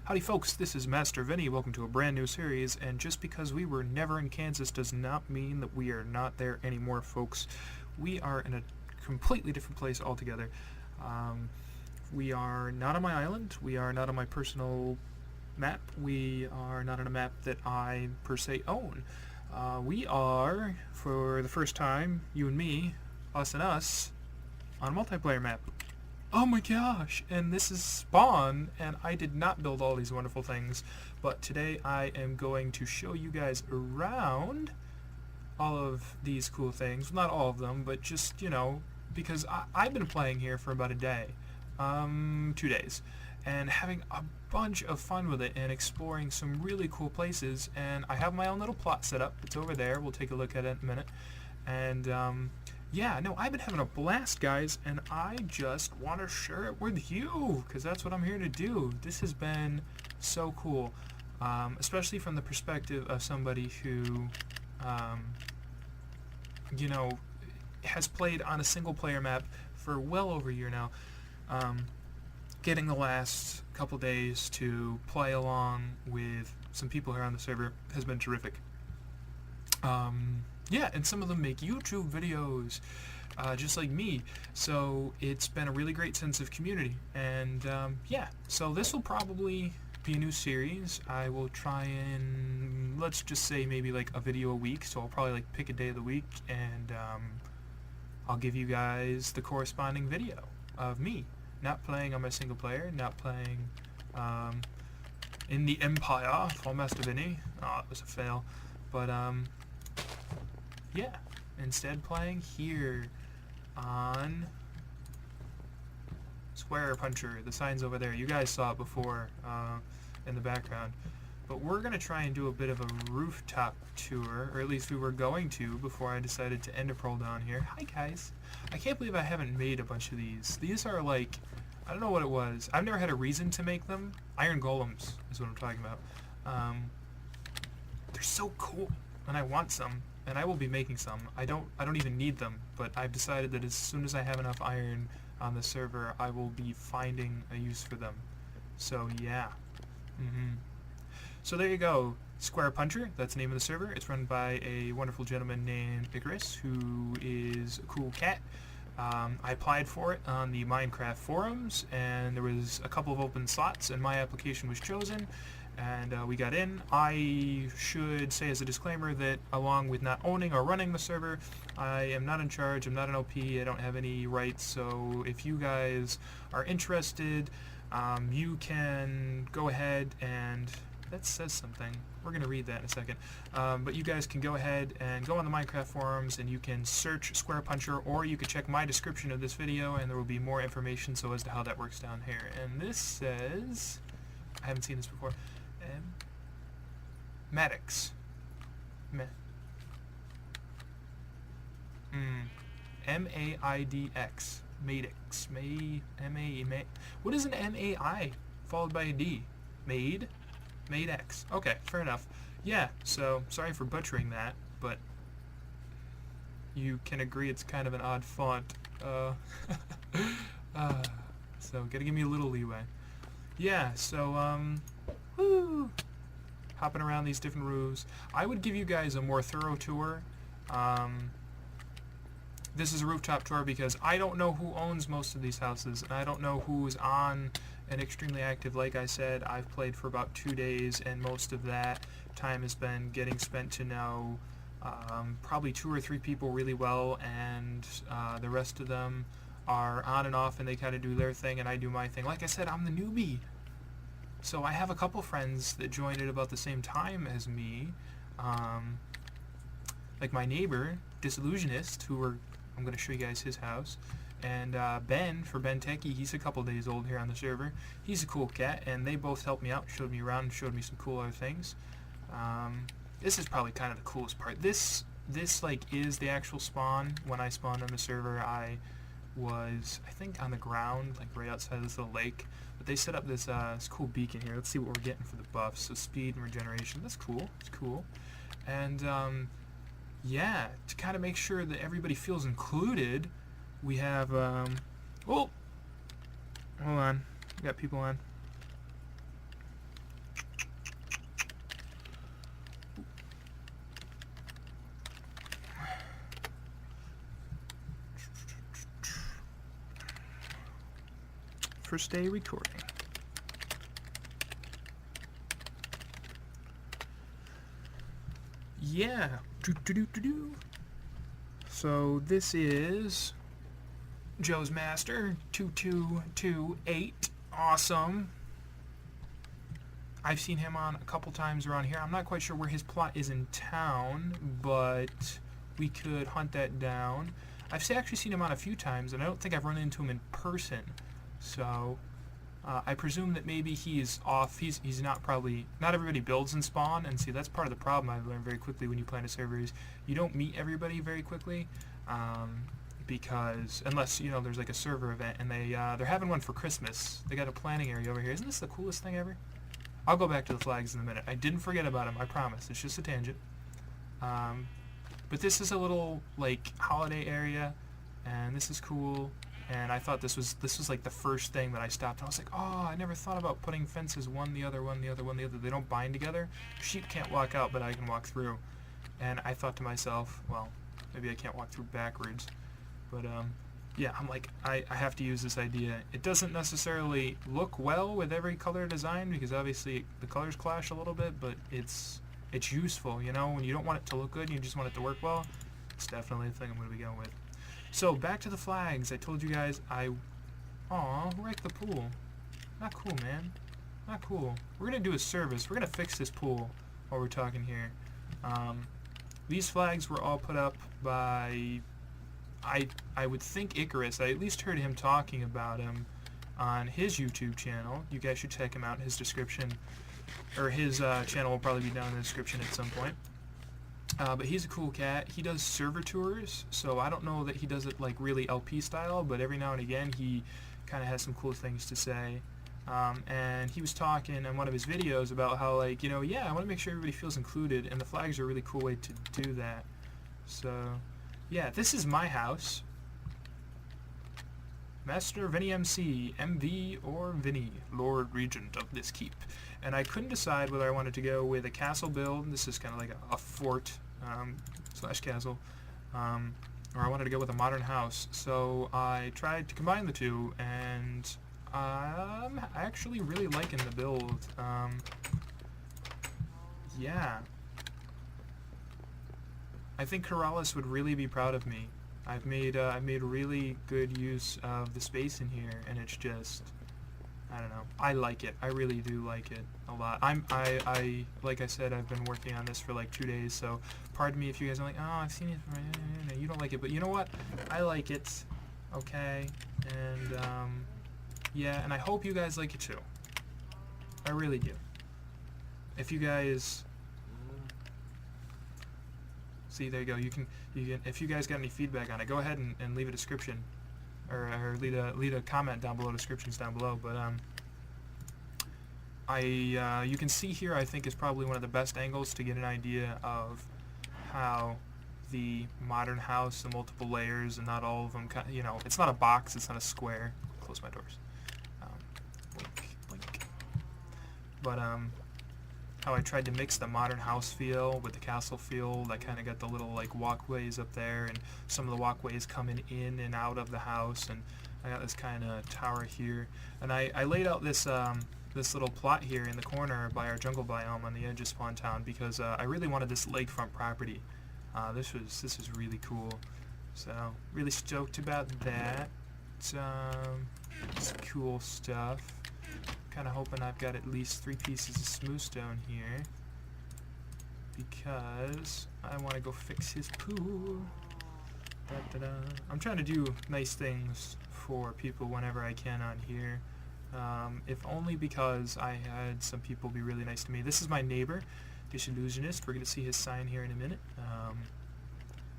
Howdy folks, this is Master Vinny. Welcome to a brand new series, and just because we were never in Kansas does not mean that we are not there anymore, folks. We are in a completely different place altogether. We are not on my island. We are not on my personal map. We are not on a map that I per se own. We are, for the first time, you and me, us and us, on a multiplayer map. Oh my gosh, and this is Spawn, and I did not build all these wonderful things, but today I am going to show you guys around all of these cool things. Not all of them, but just, you know, because I've been playing here for about a day, 2 days, and having a bunch of fun with it and exploring some really cool places, and I have my own little plot set up. It's over there. We'll take a look at it in a minute, and yeah, no, I've been having a blast, guys, and I just want to share it with you, because that's what I'm here to do. This has been so cool, especially from the perspective of somebody who, you know, has played on a single-player map for well over a year now. Getting the last couple days to play along with some people here on the server has been terrific. Yeah, and some of them make YouTube videos, just like me, so it's been a really great sense of community, and yeah, so this will probably be a new series. I will try and, let's just say maybe like a video a week, so I'll probably like pick a day of the week, and I'll give you guys the corresponding video of me, not playing on my single player, not playing in the Empire for Master Vinny. Oh, it was a fail, but yeah, instead playing here on SquarePuncher. The sign's over there. You guys saw it before in the background. But we're going to try and do a bit of a rooftop tour, or at least we were going to before I decided to end a pearl down here. Hi guys. I can't believe I haven't made a bunch of these. These are like, I don't know what it was. I've never had a reason to make them. Iron golems is what I'm talking about. They're so cool, and I want some. And I will be making some. I don't even need them, but I've decided that as soon as I have enough iron on the server, I will be finding a use for them. So yeah. So there you go. SquarePuncher, that's the name of the server. It's run by a wonderful gentleman named Icarus, who is a cool cat. I applied for it on the Minecraft forums, and there was a couple of open slots, and my application was chosen. And we got in. I should say as a disclaimer that along with not owning or running the server, I am not in charge, I'm not an OP, I don't have any rights, so if you guys are interested, you can go ahead and, that says something, we're going to read that in a second, but you guys can go ahead and go on the Minecraft forums and you can search SquarePuncher, or you can check my description of this video and there will be more information so as to how that works down here. And this says, I haven't seen this before, Maddox. M-A-I-D-X. Madix. M-A. What is an M-A-I followed by a D? Made? Madex. Okay, fair enough. Yeah, so, sorry for butchering that, but you can agree it's kind of an odd font. So, gotta give me a little leeway. Yeah, so, woo! Hopping around these different roofs. I would give you guys a more thorough tour. This is a rooftop tour because I don't know who owns most of these houses, and I don't know who is on an extremely active. Like I said, I've played for about 2 days, and most of that time has been getting spent to know probably 2 or 3 people really well, and the rest of them are on and off, and they kind of do their thing, and I do my thing. Like I said, I'm the newbie. So I have a couple friends that joined at about the same time as me, like my neighbor, Disillusionist, I'm going to show you guys his house, and Ben, for Ben Techie, he's a couple days old here on the server. He's a cool cat, and they both helped me out, showed me around, and showed me some cool other things. This is probably kind of the coolest part. This like is the actual spawn. When I spawned on the server, I was, I think, on the ground, like right outside this little lake. But they set up this cool beacon here. Let's see what we're getting for the buffs. So speed and regeneration. That's cool. It's cool. And yeah, to kind of make sure that everybody feels included, we have oh, hold on. We got people on. for stay recording. Yeah. So this is Joe's Master 2228. Awesome. I've seen him on a couple times around here. I'm not quite sure where his plot is in town, but we could hunt that down. I've actually seen him on a few times, and I don't think I've run into him in person. So I presume that maybe he's off. He's not probably... Not everybody builds in spawn, and see, that's part of the problem I've learned very quickly when you plan a server is you don't meet everybody very quickly, because unless, you know, there's like a server event, and they're having one for Christmas. They got a planning area over here. Isn't this the coolest thing ever? I'll go back to the flags in a minute. I didn't forget about them, I promise. It's just a tangent. But this is a little, like, holiday area, and this is cool. And I thought this was like the first thing that I stopped. And I was like, oh, I never thought about putting fences one the other, one the other, one the other. They don't bind together. Sheep can't walk out, but I can walk through. And I thought to myself, well, maybe I can't walk through backwards. But, yeah, I'm like, I have to use this idea. It doesn't necessarily look well with every color design, because obviously the colors clash a little bit, but it's useful, you know? When you don't want it to look good and you just want it to work well, it's definitely the thing I'm going to be going with. So, back to the flags. I told you guys Aw, who wrecked the pool? Not cool, man. Not cool. We're going to do a service. We're going to fix this pool while we're talking here. These flags were all put up by... I would think Icarus. I at least heard him talking about him on his YouTube channel. You guys should check him out. His description, or his channel will probably be down in the description at some point. But he's a cool cat. He does server tours, so I don't know that he does it like really LP style, but every now and again he kind of has some cool things to say. And he was talking in one of his videos about how, like, you know, yeah, I want to make sure everybody feels included, and the flags are a really cool way to do that. So... yeah, this is my house. Master Vinny MC, MV or Vinny, Lord Regent of this keep. And I couldn't decide whether I wanted to go with a castle build. This is kind of like a fort slash castle. Or I wanted to go with a modern house. So I tried to combine the two, and I'm actually really liking the build. Yeah. I think Corrales would really be proud of me. I've made really good use of the space in here, and it's just, I don't know. I like it. I really do like it a lot. I like I said, I've been working on this for like 2 days, so pardon me if you guys are like, oh, I've seen it. You don't like it, but you know what? I like it. Okay, and yeah, and I hope you guys like it too. I really do. If you guys. See, there you go. You can, if you guys got any feedback on it, go ahead and leave a description, or leave a comment down below. Descriptions down below. But you can see here, I think, is probably one of the best angles to get an idea of how the modern house, the multiple layers, and not all of them. You know, it's not a box. It's not a square. Close my doors. Blink, blink. But how I tried to mix the modern house feel with the castle feel. I kind of got the little like walkways up there, and some of the walkways coming in and out of the house, and I got this kind of tower here. And I laid out this this little plot here in the corner by our jungle biome on the edge of Spawn Town, because I really wanted this lakefront property. This is really cool. So really stoked about that. It's cool stuff. Kind of hoping I've got at least 3 pieces of smooth stone here, because I want to go fix his pool. Da-da-da. I'm trying to do nice things for people whenever I can on here, if only because I had some people be really nice to me. This is my neighbor, Disillusionist. We're going to see his sign here in a minute.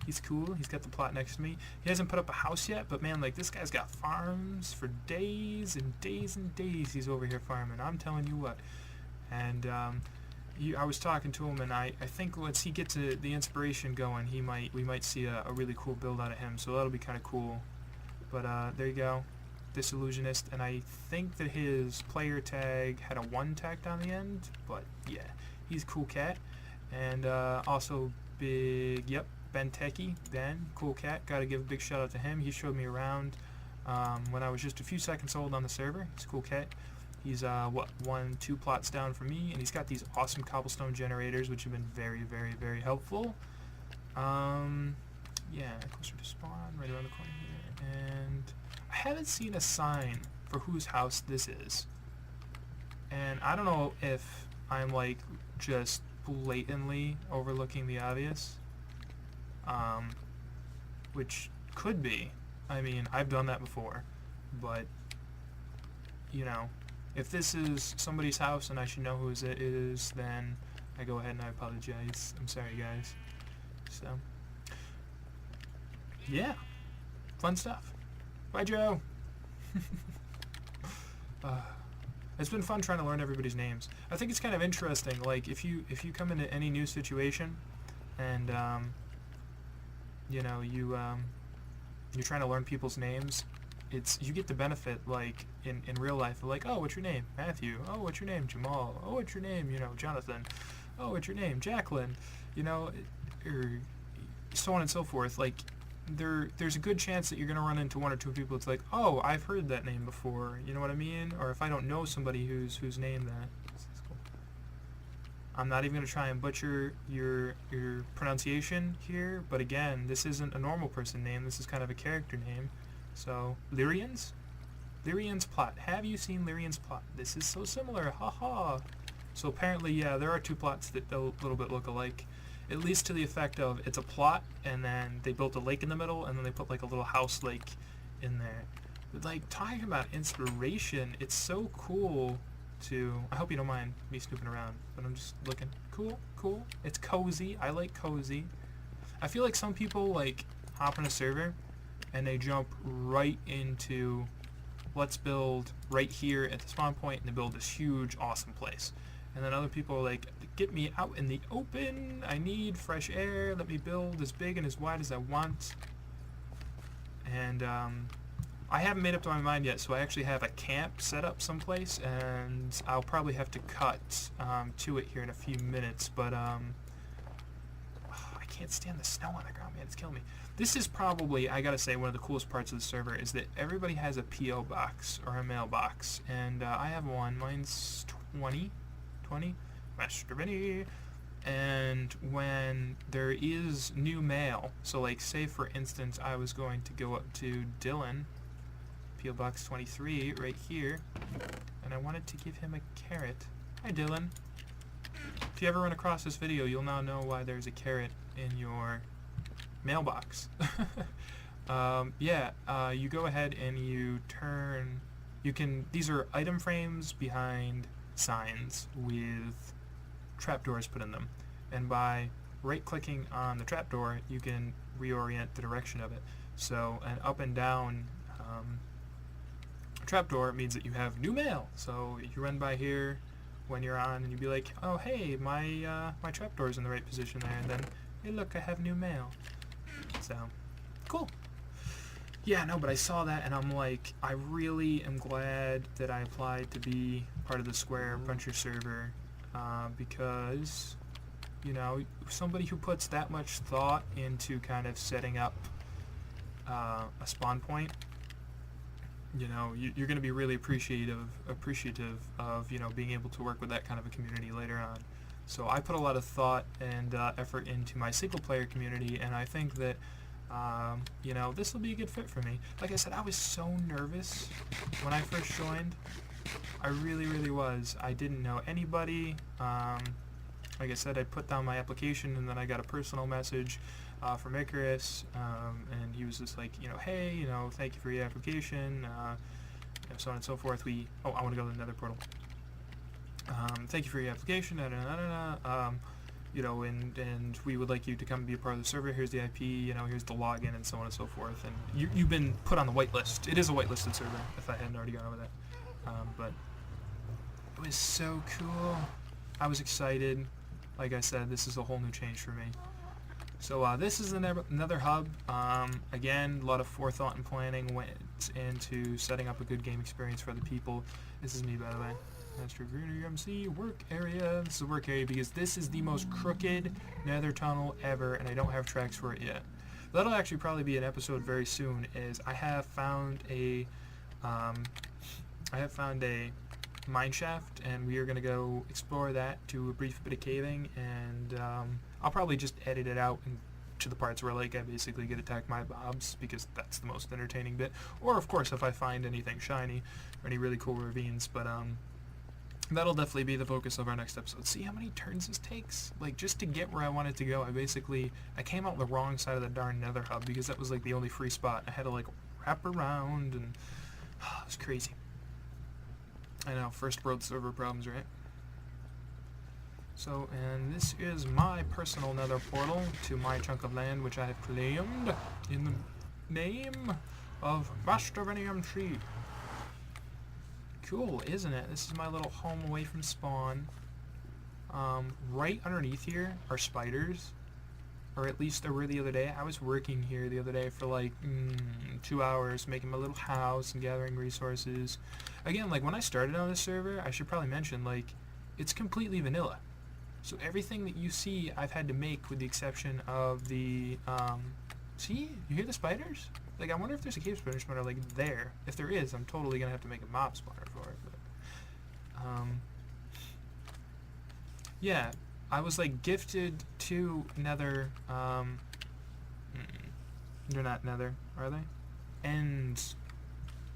He's cool. He's got the plot next to me. He hasn't put up a house yet, but man, like, this guy's got farms for days and days and days. He's over here farming. I'm telling you what. And I was talking to him, and I think once he gets the inspiration going, we might see a really cool build out of him. So that'll be kind of cool. But there you go, Disillusionist. And I think that his player tag had a 1 tacked on the end. But yeah, he's a cool cat. And also big, yep. Ben Techie, Ben, cool cat. Got to give a big shout out to him. He showed me around. when I was just a few seconds old on the server. He's a cool cat. He's, 2 plots down from me, and he's got these awesome cobblestone generators, which have been very, very, very helpful. Yeah, closer to spawn, right around the corner here. And I haven't seen a sign for whose house this is. And I don't know if I'm, like, just blatantly overlooking the obvious. Which could be. I mean, I've done that before. But, you know, if this is somebody's house and I should know whose it is, then I go ahead and I apologize. I'm sorry, guys. So, yeah. Fun stuff. Bye, Joe. It's been fun trying to learn everybody's names. I think it's kind of interesting, like, if you come into any new situation and, you know, you're trying to learn people's names, you get the benefit, like, in real life, like, oh, what's your name? Matthew. Oh, what's your name? Jamal. Oh, what's your name? You know, Jonathan. Oh, what's your name? Jacqueline. You know, or so on and so forth. Like, there's a good chance that you're going to run into 1 or 2 people. It's like, oh, I've heard that name before. You know what I mean? Or if I don't know somebody whose name that. Cool. I'm not even going to try and butcher your pronunciation here, but again, this isn't a normal person name. This is kind of a character name. So, Lyrian's? Lyrian's plot. Have you seen Lyrian's plot? This is so similar. Haha. So apparently, yeah, there are 2 plots that a little bit look alike. At least to the effect of it's a plot, and then they built a lake in the middle, and then they put like a little house lake in there. But, like, talking about inspiration, it's so cool to... I hope you don't mind me snooping around, but I'm just looking. Cool, cool. It's cozy. I like cozy. I feel like some people, like, hop on a server, and they jump right into, let's build right here at the spawn point, and they build this huge, awesome place. And then other people are like, get me out in the open, I need fresh air, let me build as big and as wide as I want. And I haven't made up my mind yet, so I actually have a camp set up someplace, and I'll probably have to cut to it here in a few minutes, but I can't stand the snow on the ground, man, it's killing me. This is probably, I gotta say, one of the coolest parts of the server is that everybody has a P.O. box, or a mailbox, and I have one. Mine's 20, Master Vinny, and when there is new mail, so like say for instance I was going to go up to Dylan, P.O. Box 23, right here, and I wanted to give him a carrot. Hi Dylan. If you ever run across this video, you'll now know why there's a carrot in your mailbox. You go ahead and you turn, these are item frames behind signs with trapdoors put in them, and by right-clicking on the trapdoor you can reorient the direction of it. So an up and down trapdoor means that you have new mail, so you run by here when you're on and you'd be like, oh hey, my trapdoor's in the right position there, and then hey look, I have new mail. So cool. Yeah, no, but I saw that and I'm like, I really am glad that I applied to be part of the SquarePuncher server, because, you know, somebody who puts that much thought into kind of setting up a spawn point, you know, you're going to be really appreciative of, you know, being able to work with that kind of a community later on. So I put a lot of thought and effort into my single player community, and I think that you know, this will be a good fit for me. Like I said, I was so nervous when I first joined. I really, really was. I didn't know anybody. Like I said, I put down my application, and then I got a personal message from Icarus, and he was just like, you know, hey, you know, thank you for your application, you know, so on and so forth. I want to go to the Nether portal. Thank you for your application, you know, and we would like you to come and be a part of the server. Here's the IP, you know, here's the login, and so on and so forth. And you've been put on the whitelist. It is a whitelisted server, if I hadn't already gone over that. But it was so cool. I was excited. Like I said, this is a whole new change for me. So this is another hub. Again, a lot of forethought and planning went into setting up a good game experience for other people. This is me, by the way. Master Greenery MC work area. This is a work area because this is the most crooked nether tunnel ever, and I don't have tracks for it yet. that'll actually probably be an episode very soon, is I have found a mine shaft, and we are going to go explore that, do a brief bit of caving, and I'll probably just edit it out to the parts where like I basically get attacked by mobs, because that's the most entertaining bit, or of course if I find anything shiny or any really cool ravines. But that'll definitely be the focus of our next episode. See how many turns this takes? Like, just to get where I wanted to go, I came out the wrong side of the darn nether hub, because that was like the only free spot. I had to like wrap around, and it was crazy. I know, first world server problems, right? So, and this is my personal nether portal to my chunk of land, which I have claimed in the name of Master MC. Cool, isn't it? This is my little home away from spawn. Right underneath here are spiders, or at least they were the other day. I was working here the other day for like 2 hours, making my little house and gathering resources. Again, like when I started on this server, I should probably mention, like, it's completely vanilla. So everything that you see, I've had to make, with the exception of the, see? You hear the spiders? Like, I wonder if there's a cave spider spawner, like, there. If there is, I'm totally gonna have to make a mob spawner for it, but, yeah, I was, like, gifted 2 nether, they're not nether, are they? End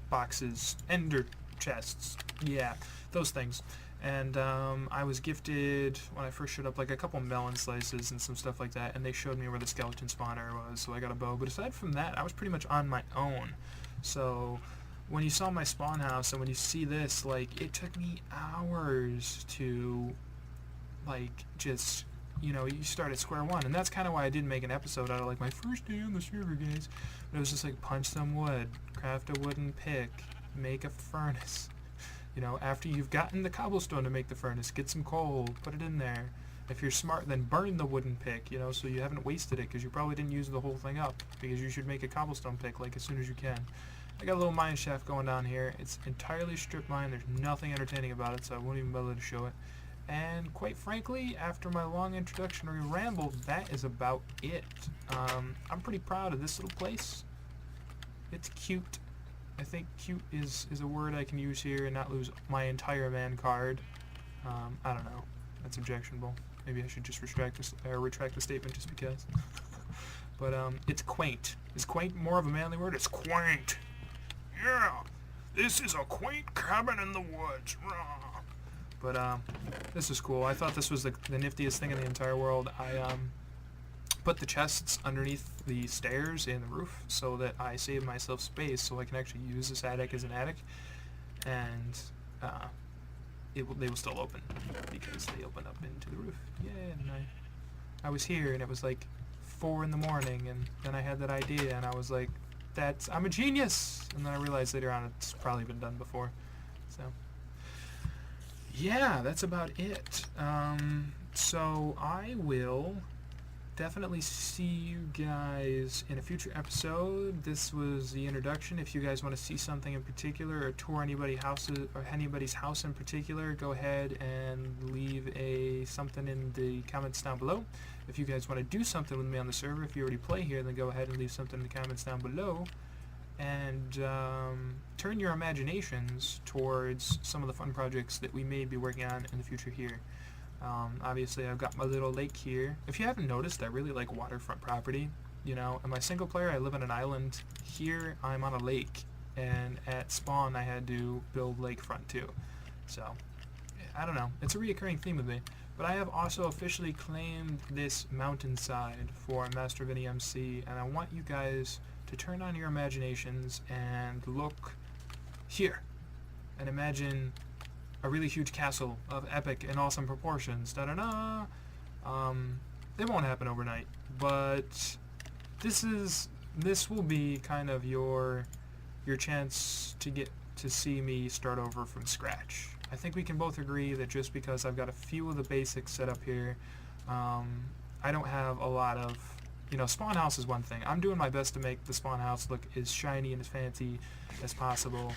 boxes, ender chests, yeah, those things. And I was gifted, when I first showed up, like a couple melon slices and some stuff like that, and they showed me where the skeleton spawner was, so I got a bow. But aside from that, I was pretty much on my own. So when you saw my spawn house, and when you see this, like, it took me hours to, like, just, you know, you start at square one. And that's kind of why I didn't make an episode out of, like, my first day on the server, guys. But it was just like, punch some wood, craft a wooden pick, make a furnace. You know, after you've gotten the cobblestone to make the furnace, get some coal, put it in there. If you're smart, then burn the wooden pick, you know, so you haven't wasted it, because you probably didn't use the whole thing up, because you should make a cobblestone pick, like, as soon as you can. I got a little mine shaft going down here. It's entirely strip mine. There's nothing entertaining about it, so I won't even bother to show it. And quite frankly, after my long introductory ramble, that is about it. I'm pretty proud of this little place. It's cute. I think cute is a word I can use here and not lose my entire man card. I don't know. That's objectionable. Maybe I should just retract the statement just because. But it's quaint. Is quaint more of a manly word? It's quaint. Yeah, this is a quaint cabin in the woods. But this is cool. I thought this was the niftiest thing in the entire world. I put the chests underneath the stairs in the roof so that I save myself space, so I can actually use this attic as an attic, and they will still open, because they open up into the roof. Yeah, and I was here, and it was like 4 in the morning, and then I had that idea, and I was like, I'm a genius! And then I realized later on it's probably been done before. So yeah, that's about it. So I will definitely see you guys in a future episode. This was the introduction. If you guys want to see something in particular, or tour anybody's house in particular, go ahead and leave something in the comments down below. If you guys want to do something with me on the server, if you already play here, then go ahead and leave something in the comments down below, and turn your imaginations towards some of the fun projects that we may be working on in the future here. Obviously, I've got my little lake here. If you haven't noticed, I really like waterfront property. You know, in my single player, I live on an island. Here, I'm on a lake, and at spawn, I had to build lakefront too. So, I don't know. It's a reoccurring theme with me. But I have also officially claimed this mountainside for Master Vinny MC, and I want you guys to turn on your imaginations and look here, and imagine a really huge castle of epic and awesome proportions. Da-da-da! It won't happen overnight, but this will be kind of your chance to get to see me start over from scratch. I think we can both agree that just because I've got a few of the basics set up here, I don't have a lot of, you know, spawn house is one thing. I'm doing my best to make the spawn house look as shiny and as fancy as possible,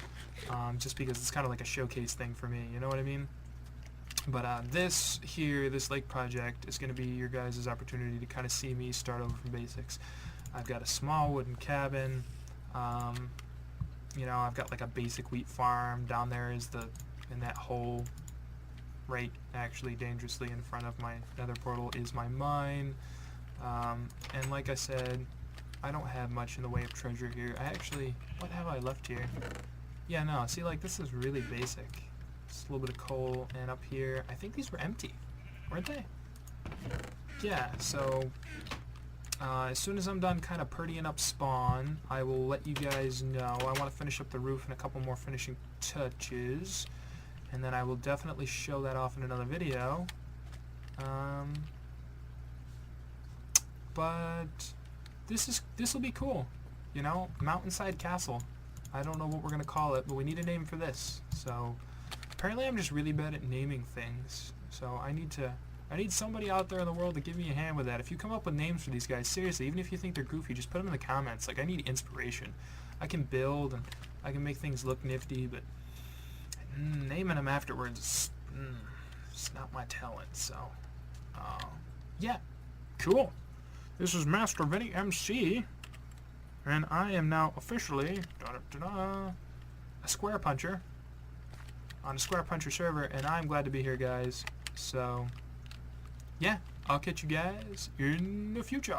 just because it's kind of like a showcase thing for me, you know what I mean? But this lake project is going to be your guys' opportunity to kind of see me start over from basics. I've got a small wooden cabin. You know, I've got like a basic wheat farm. Down there is in that hole, right actually dangerously in front of my nether portal, is my mine. And like I said, I don't have much in the way of treasure here. What have I left here? Yeah, no, see, like, this is really basic. Just a little bit of coal, and up here, I think these were empty, weren't they? Yeah, so as soon as I'm done kind of prettying up spawn, I will let you guys know. I want to finish up the roof and a couple more finishing touches, and then I will definitely show that off in another video. But this will be cool, you know, mountainside castle. I don't know what we're gonna call it, but we need a name for this. So apparently I'm just really bad at naming things. So I need somebody out there in the world to give me a hand with that. If you come up with names for these guys, seriously, even if you think they're goofy, just put them in the comments. Like, I need inspiration. I can build and I can make things look nifty, but naming them afterwards, it's not my talent. So yeah, cool. This is Master Vinny MC, and I am now officially a SquarePuncher on a SquarePuncher server, and I'm glad to be here, guys. So yeah, I'll catch you guys in the future.